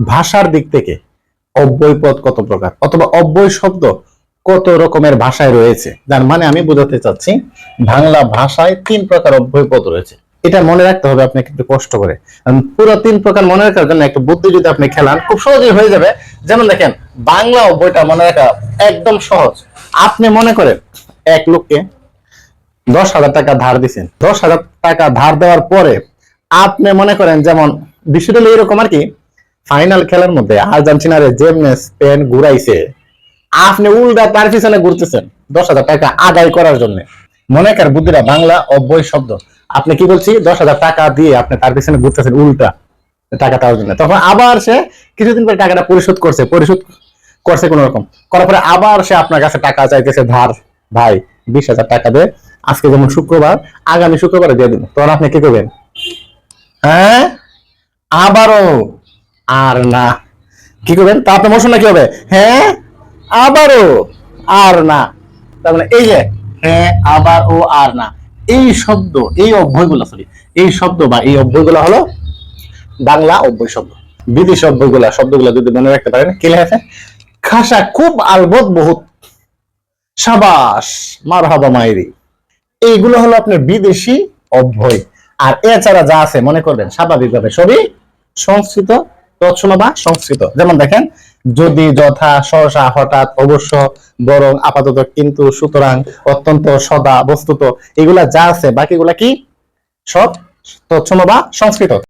ভাষার দিক থেকে অব্যয় পদ কত প্রকার অথবা অব্যয় শব্দ কত রকমের ভাষায় রয়েছে, যার মানে আমি বোঝাতে চাচ্ছি বাংলা ভাষায় 3 প্রকার অব্যয় পদ রয়েছে। এটা মনে রাখতে হবে আপনাকে একটু কষ্ট করে। পুরো 3 প্রকার মনে রাখার জন্য একটু বুদ্ধি যদি আপনি খেলান খুব সহজেই হয়ে যাবে। যেমন দেখেন, বাংলা অব্যয়টা মনে রাখা একদম সহজ। আপনি মনে করেন এক লোককে 10,000 টাকা ধার দিচ্ছেন, 10,000 টাকা ধার দেওয়ার পরে আপনি মনে করেন, যেমন বিষয়টা এরকম আর কি, ফাইনাল খেলার মধ্যে আর্জেন্টিনারে যেমনে স্পেন ঘুরাইছে, আপনি উল্টা তার পিছনে ঘুরতেছেন 10,000 টাকা আদায় করার জন্য। মনে কর বুদ্ধিরা বাংলা অব্যয় শব্দ। আপনি কি বলছি, 10,000 টাকা দিয়ে আপনি তার পিছনে ঘুরতেছেন উল্টা টাকা দেওয়ার জন্য। তখন আবার সে কিছুদিন পরে টাকাটা পরিশোধ করছে কোন রকম, করার পরে আবার সে আপনার কাছে টাকা চাইতেছে ধার, ভাই 20,000 টাকা দে, আজকে যেমন শুক্রবার, আগামী শুক্রবারে দিয়ে দিন। তখন আপনি কি করবেন? হ্যাঁ, আবারও আর না, কি করবেন? তা আপনার মোশনটা কি হবে? হ্যাঁ আবারও আর না। তার মানে এই যে হ্যাঁ আবার ও আর না, এই শব্দ, এই অব্যয়গুলো, সরি এই শব্দ বা এই অব্যয়গুলো হলো বাংলা অব্যয় শব্দ। বিদেশি শব্দগুলো যদি মনে রাখতে পারেন, কি লেখা? খাসা খুব আলবত বহুত, সাবাস মারহাবা মাইরি, এইগুলো হলো আপনার বিদেশি অব্যয়। আর এছাড়া যা আছে মনে করবেন স্বাভাবিকভাবে সবই সংস্কৃত, তৎসম বা সংস্কৃত। যেমন দেখেন, যদি, যথা, সহসা, হঠাৎ, অবশ্য, বরং, আপাতত, কিন্তু, সুতরাং, অত্যন্ত, সদা, বস্তুত, এগুলা যা আছে বাকিগুলা কি সব তৎসম বা সংস্কৃত।